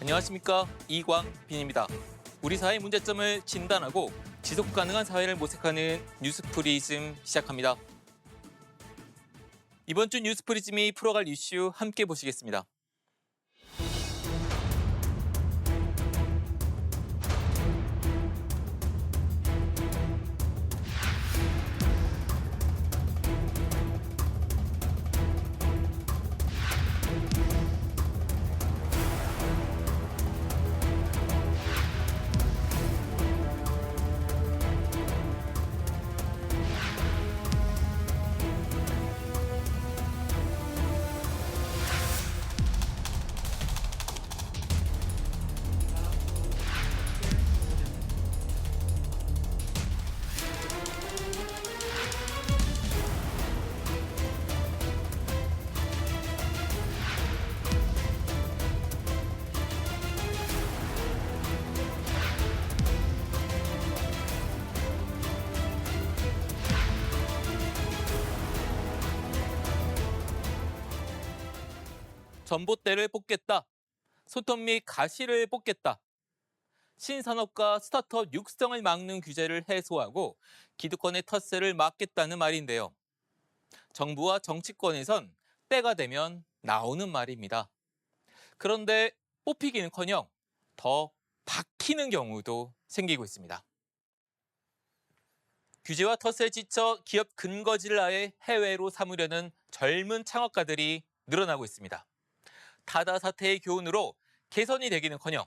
안녕하십니까, 이광빈입니다. 우리 사회의 문제점을 진단하고 지속 가능한 사회를 모색하는 뉴스프리즘 시작합니다. 이번 주 뉴스프리즘이 풀어갈 이슈 함께 보시겠습니다. 전봇대를 뽑겠다. 소톱 및 가시를 뽑겠다. 신산업과 스타트업 육성을 막는 규제를 해소하고 기득권의 텃세를 막겠다는 말인데요. 정부와 정치권에선 때가 되면 나오는 말입니다. 그런데 뽑히기는커녕 더 박히는 경우도 생기고 있습니다. 규제와 텃세에 지쳐 기업 근거지를 아예 해외로 삼으려는 젊은 창업가들이 늘어나고 있습니다. 타다 사태의 교훈으로 개선이 되기는커녕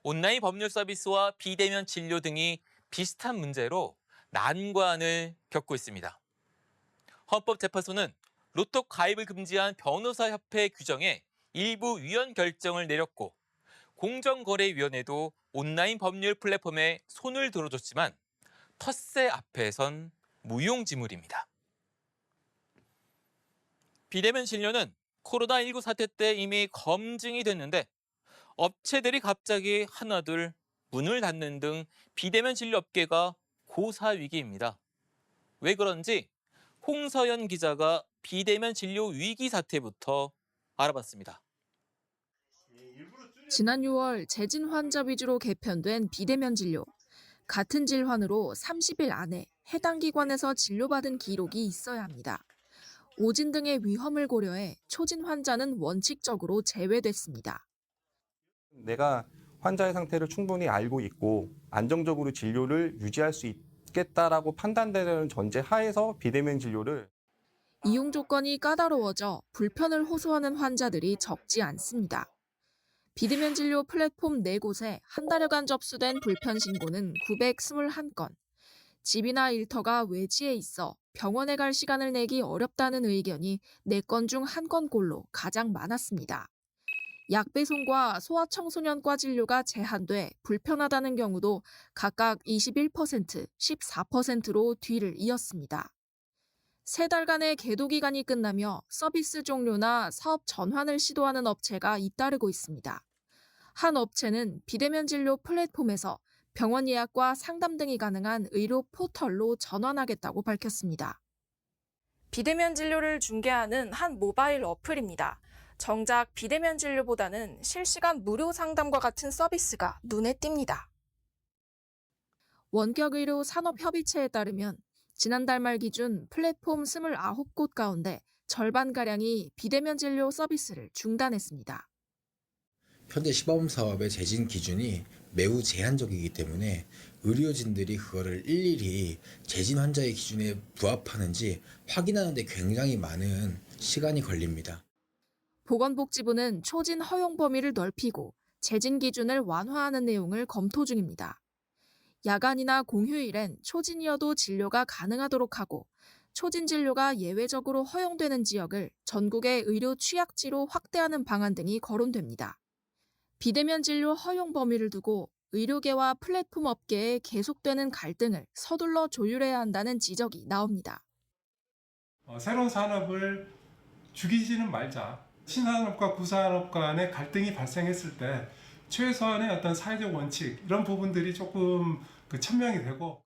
온라인 법률 서비스와 비대면 진료 등이 비슷한 문제로 난관을 겪고 있습니다. 헌법재판소는 로또 가입을 금지한 변호사협회 규정에 일부 위헌 결정을 내렸고 공정거래위원회도 온라인 법률 플랫폼에 손을 들어줬지만 텃세 앞에선 무용지물입니다. 비대면 진료는 코로나19 사태 때 이미 검증이 됐는데 업체들이 갑자기 하나둘 문을 닫는 등 비대면 진료 업계가 고사위기입니다. 왜 그런지 홍서연 기자가 비대면 진료 위기 사태부터 알아봤습니다. 지난 6월 재진 환자 위주로 개편된 비대면 진료. 같은 질환으로 30일 안에 해당 기관에서 진료받은 기록이 있어야 합니다. 오진 등의 위험을 고려해 초진 환자는 원칙적으로 제외됐습니다. 내가 환자의 상태를 충분히 알고 있고 안정적으로 진료를 유지할 수 있겠다라고 판단되는 전제 하에서 비대면 진료를 이용 조건이 까다로워져 불편을 호소하는 환자들이 적지 않습니다. 비대면 진료 플랫폼 4곳에 한 달여간 접수된 불편 신고는 921건. 집이나 일터가 외지에 있어 병원에 갈 시간을 내기 어렵다는 의견이 4건 중 1건꼴로 가장 많았습니다. 약 배송과 소아청소년과 진료가 제한돼 불편하다는 경우도 각각 21%, 14%로 뒤를 이었습니다. 3달간의 계도 기간이 끝나며 서비스 종료나 사업 전환을 시도하는 업체가 잇따르고 있습니다. 한 업체는 비대면 진료 플랫폼에서 병원 예약과 상담 등이 가능한 의료 포털로 전환하겠다고 밝혔습니다. 비대면 진료를 중개하는 한 모바일 어플입니다. 정작 비대면 진료보다는 실시간 무료 상담과 같은 서비스가 눈에 띕니다. 원격의료 산업협의체에 따르면 지난달 말 기준 플랫폼 29곳 가운데 절반가량이 비대면 진료 서비스를 중단했습니다. 현재 시범 사업의 재진 기준이 매우 제한적이기 때문에 의료진들이 그거를 일일이 재진 환자의 기준에 부합하는지 확인하는 데 굉장히 많은 시간이 걸립니다. 보건복지부는 초진 허용 범위를 넓히고 재진 기준을 완화하는 내용을 검토 중입니다. 야간이나 공휴일엔 초진이어도 진료가 가능하도록 하고 초진 진료가 예외적으로 허용되는 지역을 전국의 의료 취약지로 확대하는 방안 등이 거론됩니다. 비대면 진료 허용 범위를 두고 의료계와 플랫폼 업계의 계속되는 갈등을 서둘러 조율해야 한다는 지적이 나옵니다. 새로운 산업을 죽이지는 말자. 신산업과 구산업 간의 갈등이 발생했을 때 최소한의 어떤 사회적 원칙 이런 부분들이 조금 천명이 되고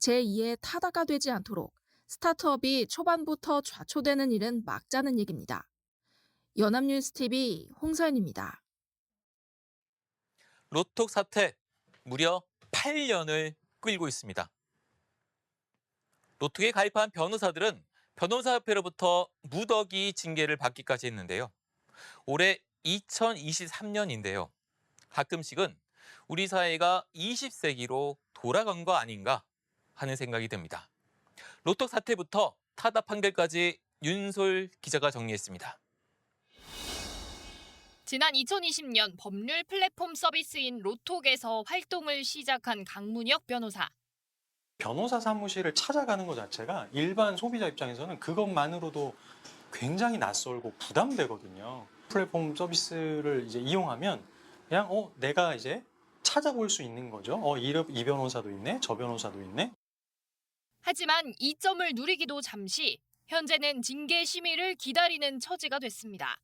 제2의 타다가 되지 않도록 스타트업이 초반부터 좌초되는 일은 막자는 얘기입니다. 연합뉴스TV 홍서연입니다. 로톡 사태 무려 8년을 끌고 있습니다. 로톡에 가입한 변호사들은 변호사협회로부터 무더기 징계를 받기까지 했는데요. 올해 2023년인데요. 가끔씩은 우리 사회가 20세기로 돌아간 거 아닌가 하는 생각이 듭니다. 로톡 사태부터 타다 판결까지 윤솔 기자가 정리했습니다. 지난 2020년 법률 플랫폼 서비스인 로톡에서 활동을 시작한 강문혁 변호사. 변호사 사무실을 찾아가는 것 자체가 일반 소비자 입장에서는 그것만으로도 굉장히 낯설고 부담되거든요. 플랫폼 서비스를 이제 이용하면 그냥 내가 이제 찾아볼 수 있는 거죠. 이 변호사도 있네, 저 변호사도 있네. 하지만 이점을 누리기도 잠시 현재는 징계 심의를 기다리는 처지가 됐습니다.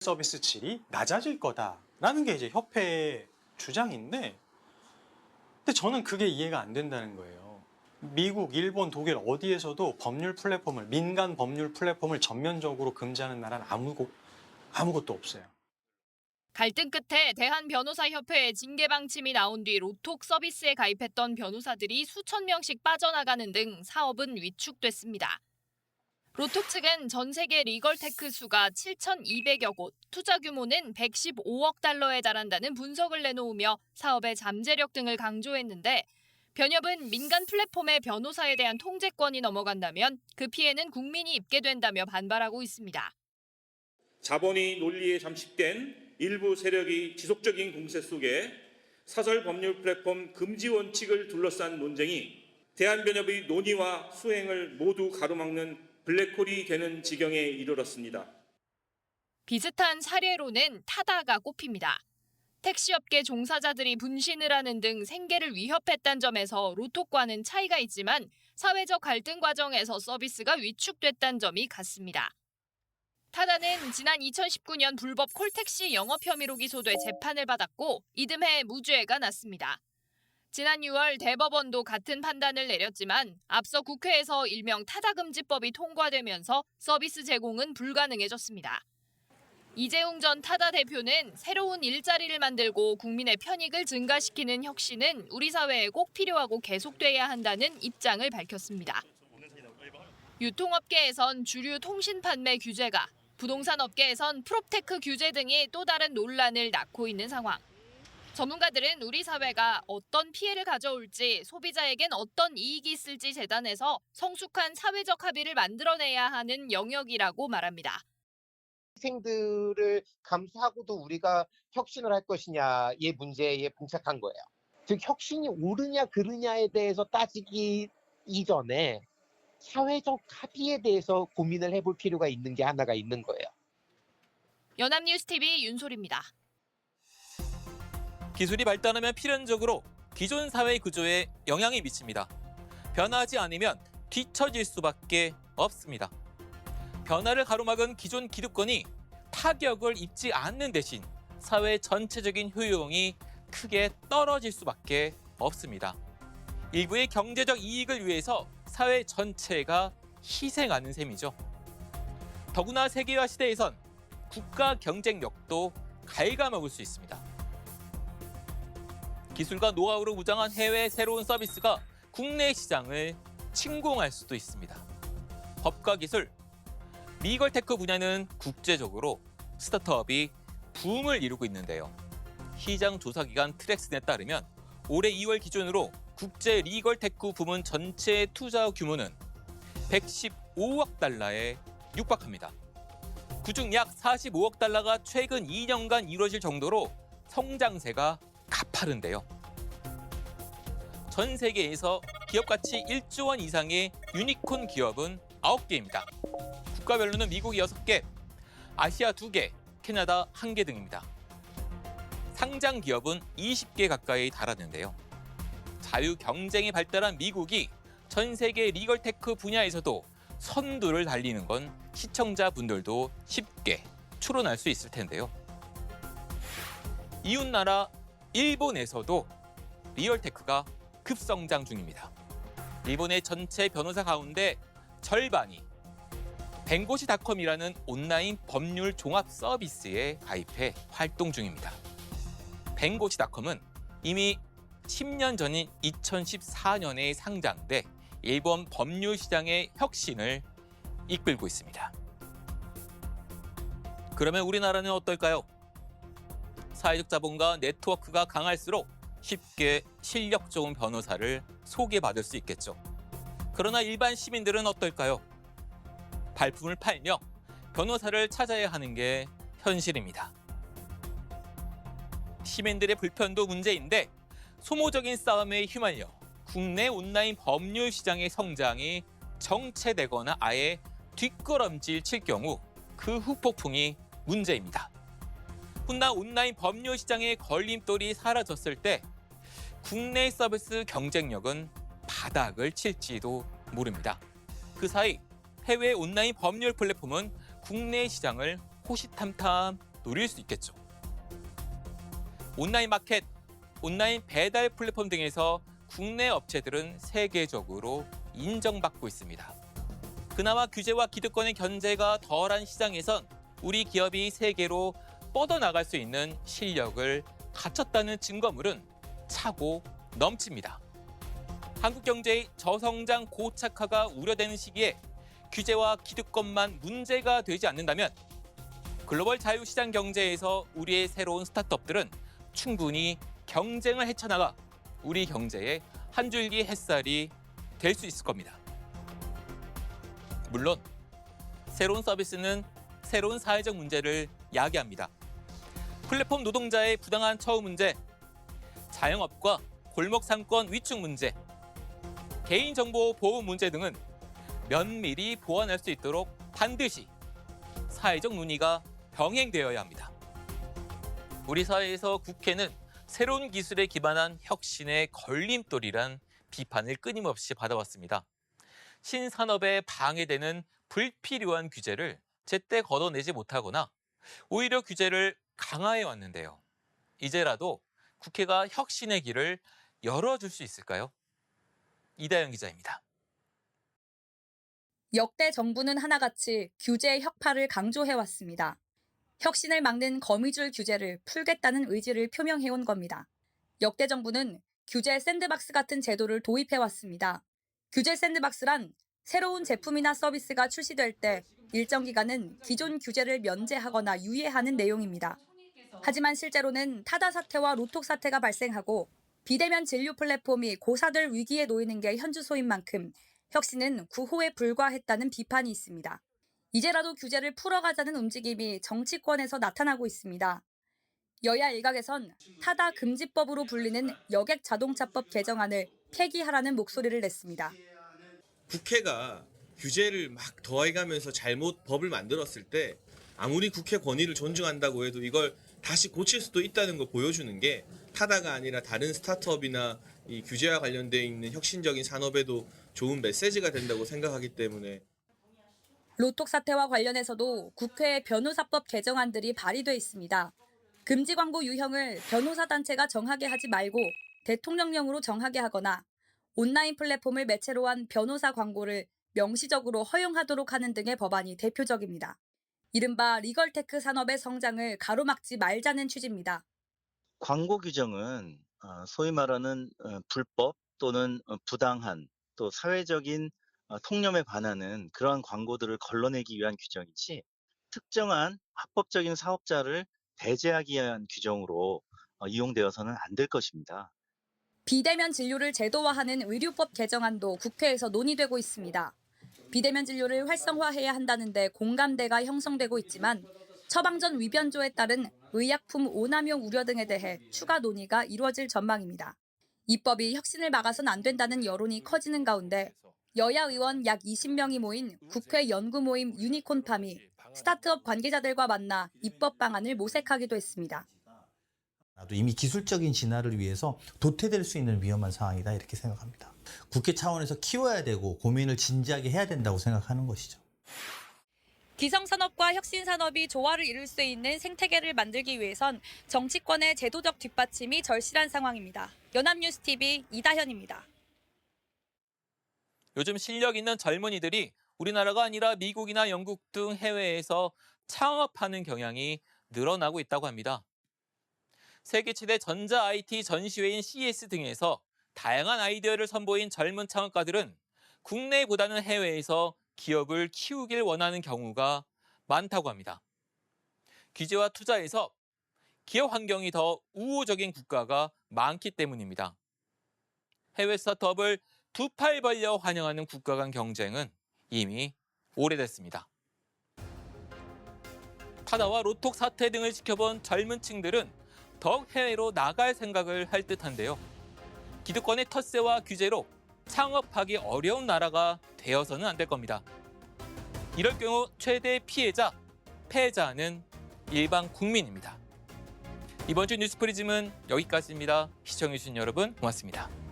서비스 질이 낮아질 거다라는 게 이제 협회의 주장인데, 근데 저는 그게 이해가 안 된다는 거예요. 미국, 일본, 독일 어디에서도 민간 법률 플랫폼을 전면적으로 금지하는 나라는 아무것도 없어요. 갈등 끝에 대한변호사협회의 징계 방침이 나온 뒤 로톡 서비스에 가입했던 변호사들이 수천 명씩 빠져나가는 등 사업은 위축됐습니다. 로톡 측은 전 세계 리걸테크 수가 7,200여 곳, 투자 규모는 115억 달러에 달한다는 분석을 내놓으며 사업의 잠재력 등을 강조했는데, 변협은 민간 플랫폼의 변호사에 대한 통제권이 넘어간다면 그 피해는 국민이 입게 된다며 반발하고 있습니다. 자본이 논리에 잠식된 일부 세력의 지속적인 공세 속에 사설 법률 플랫폼 금지 원칙을 둘러싼 논쟁이 대한변협의 논의와 수행을 모두 가로막는 블랙홀이 되는 지경에 이르렀습니다. 비슷한 사례로는 타다가 꼽힙니다. 택시업계 종사자들이 분신을 하는 등 생계를 위협했다는 점에서 로톡과는 차이가 있지만 사회적 갈등 과정에서 서비스가 위축됐다는 점이 같습니다. 타다는 지난 2019년 불법 콜택시 영업 혐의로 기소돼 재판을 받았고 이듬해 무죄가 났습니다. 지난 6월 대법원도 같은 판단을 내렸지만 앞서 국회에서 일명 타다금지법이 통과되면서 서비스 제공은 불가능해졌습니다. 이재용 전 타다 대표는 새로운 일자리를 만들고 국민의 편익을 증가시키는 혁신은 우리 사회에 꼭 필요하고 계속돼야 한다는 입장을 밝혔습니다. 유통업계에선 주류 통신 판매 규제가, 부동산 업계에선 프롭테크 규제 등이 또 다른 논란을 낳고 있는 상황. 전문가들은 우리 사회가 어떤 피해를 가져올지, 소비자에겐 어떤 이익이 있을지 재단해서 성숙한 사회적 합의를 만들어내야 하는 영역이라고 말합니다. 희생들을 감수하고도 우리가 혁신을 할 것이냐의 문제에 봉착한 거예요. 즉 혁신이 옳으냐 그르냐에 대해서 따지기 이전에 사회적 합의에 대해서 고민을 해볼 필요가 있는 게 하나가 있는 거예요. 연합뉴스TV 윤솔입니다. 기술이 발달하면 필연적으로 기존 사회 구조에 영향이 미칩니다. 변화하지 않으면 뒤처질 수밖에 없습니다. 변화를 가로막은 기존 기득권이 타격을 입지 않는 대신 사회 전체적인 효용이 크게 떨어질 수밖에 없습니다. 일부의 경제적 이익을 위해서 사회 전체가 희생하는 셈이죠. 더구나 세계화 시대에선 국가 경쟁력도 갉아먹을 수 있습니다. 기술과 노하우로 무장한 해외 새로운 서비스가 국내 시장을 침공할 수도 있습니다. 법과 기술, 리걸테크 분야는 국제적으로 스타트업이 붐을 이루고 있는데요. 시장 조사기관 트랙슨에 따르면 올해 2월 기준으로 국제 리걸테크 부문 전체 투자 규모는 115억 달러에 육박합니다. 그중 약 45억 달러가 최근 2년간 이루어질 정도로 성장세가 가파른데요. 전 세계에서 기업 가치 1조 원 이상의 유니콘 기업은 9개입니다. 국가별로는 미국이 6개, 아시아 2개, 캐나다 1개 등입니다. 상장 기업은 20개 가까이 달하는데요. 자유 경쟁이 발달한 미국이 전 세계 리걸테크 분야에서도 선두를 달리는 건 시청자분들도 쉽게 추론할 수 있을 텐데요. 이웃나라 일본에서도 리얼테크가 급성장 중입니다. 일본의 전체 변호사 가운데 절반이 弁護士.com이라는 온라인 법률 종합 서비스에 가입해 활동 중입니다. 뱅고치닷컴은 이미 10년 전인 2014년에 상장돼 일본 법률 시장의 혁신을 이끌고 있습니다. 그러면 우리나라는 어떨까요? 사회적 자본과 네트워크가 강할수록 쉽게 실력 좋은 변호사를 소개받을 수 있겠죠. 그러나 일반 시민들은 어떨까요? 발품을 팔며 변호사를 찾아야 하는 게 현실입니다. 시민들의 불편도 문제인데 소모적인 싸움에 휘말려 국내 온라인 법률 시장의 성장이 정체되거나 아예 뒷걸음질 칠 경우 그 후폭풍이 문제입니다. 훗날 온라인 법률 시장의 걸림돌이 사라졌을 때 국내 서비스 경쟁력은 바닥을 칠지도 모릅니다. 그 사이 해외 온라인 법률 플랫폼은 국내 시장을 호시탐탐 노릴 수 있겠죠. 온라인 마켓, 온라인 배달 플랫폼 등에서 국내 업체들은 세계적으로 인정받고 있습니다. 그나마 규제와 기득권의 견제가 덜한 시장에선 우리 기업이 세계로 뻗어나갈 수 있는 실력을 갖췄다는 증거물은 차고 넘칩니다. 한국 경제의 저성장 고착화가 우려되는 시기에 규제와 기득권만 문제가 되지 않는다면 글로벌 자유시장 경제에서 우리의 새로운 스타트업들은 충분히 경쟁을 헤쳐나가 우리 경제의 한 줄기 햇살이 될 수 있을 겁니다. 물론 새로운 서비스는 새로운 사회적 문제를 야기합니다. 플랫폼 노동자의 부당한 처우 문제, 자영업과 골목 상권 위축 문제, 개인정보 보호 문제 등은 면밀히 보완할 수 있도록 반드시 사회적 논의가 병행되어야 합니다. 우리 사회에서 국회는 새로운 기술에 기반한 혁신의 걸림돌이란 비판을 끊임없이 받아왔습니다. 신산업에 방해되는 불필요한 규제를 제때 걷어내지 못하거나 오히려 규제를 강화해 왔는데요. 이제라도 국회가 혁신의 길을 열어줄 수 있을까요? 이다영 기자입니다. 역대 정부는 하나같이 규제의 혁파를 강조해왔습니다. 혁신을 막는 거미줄 규제를 풀겠다는 의지를 표명해온 겁니다. 역대 정부는 규제 샌드박스 같은 제도를 도입해왔습니다. 규제 샌드박스란 새로운 제품이나 서비스가 출시될 때 일정 기간은 기존 규제를 면제하거나 유예하는 내용입니다. 하지만 실제로는 타다 사태와 로톡 사태가 발생하고 비대면 진료 플랫폼이 고사될 위기에 놓이는 게 현주소인 만큼 혁신은 구호에 불과했다는 비판이 있습니다. 이제라도 규제를 풀어가자는 움직임이 정치권에서 나타나고 있습니다. 여야 일각에선 타다 금지법으로 불리는 여객 자동차법 개정안을 폐기하라는 목소리를 냈습니다. 국회가 규제를 막 더해가면서 잘못 법을 만들었을 때 아무리 국회 권위를 존중한다고 해도 이걸 다시 고칠 수도 있다는 걸 보여주는 게 타다가 아니라 다른 스타트업이나 이 규제와 관련되어 있는 혁신적인 산업에도 좋은 메시지가 된다고 생각하기 때문에 로톡 사태와 관련해서도 국회에 변호사법 개정안들이 발의돼 있습니다. 금지 광고 유형을 변호사 단체가 정하게 하지 말고 대통령령으로 정하게 하거나 온라인 플랫폼을 매체로 한 변호사 광고를 명시적으로 허용하도록 하는 등의 법안이 대표적입니다. 이른바 리걸테크 산업의 성장을 가로막지 말자는 취지입니다. 광고 규정은 소위 말하는 불법 또는 부당한 또 사회적인 통념에 반하는 그러한 광고들을 걸러내기 위한 규정이지 특정한 합법적인 사업자를 배제하기 위한 규정으로 이용되어서는 안 될 것입니다. 비대면 진료를 제도화하는 의료법 개정안도 국회에서 논의되고 있습니다. 비대면 진료를 활성화해야 한다는데 공감대가 형성되고 있지만 처방전 위변조에 따른 의약품 오남용 우려 등에 대해 추가 논의가 이루어질 전망입니다. 입법이 혁신을 막아선 안 된다는 여론이 커지는 가운데 여야 의원 약 20명이 모인 국회 연구 모임 유니콘팜이 스타트업 관계자들과 만나 입법 방안을 모색하기도 했습니다. 이미 기술적인 진화를 위해서 도태될 수 있는 위험한 상황이다 이렇게 생각합니다. 국회 차원에서 키워야 되고 고민을 진지하게 해야 된다고 생각하는 것이죠. 기성산업과 혁신산업이 조화를 이룰 수 있는 생태계를 만들기 위해선 정치권의 제도적 뒷받침이 절실한 상황입니다. 연합뉴스TV 이다현입니다. 요즘 실력 있는 젊은이들이 우리나라가 아니라 미국이나 영국 등 해외에서 창업하는 경향이 늘어나고 있다고 합니다. 세계 최대 전자 IT 전시회인 CES 등에서 다양한 아이디어를 선보인 젊은 창업가들은 국내보다는 해외에서 기업을 키우길 원하는 경우가 많다고 합니다. 규제와 투자에서 기업 환경이 더 우호적인 국가가 많기 때문입니다. 해외 스타트업을 두 팔 벌려 환영하는 국가 간 경쟁은 이미 오래됐습니다. 타다와 로톡 사태 등을 지켜본 젊은 층들은 더욱 해외로 나갈 생각을 할 듯한데요. 기득권의 텃세와 규제로 창업하기 어려운 나라가 되어서는 안 될 겁니다. 이럴 경우 최대 피해자, 패자는 일반 국민입니다. 이번 주 뉴스프리즘은 여기까지입니다. 시청해주신 여러분 고맙습니다.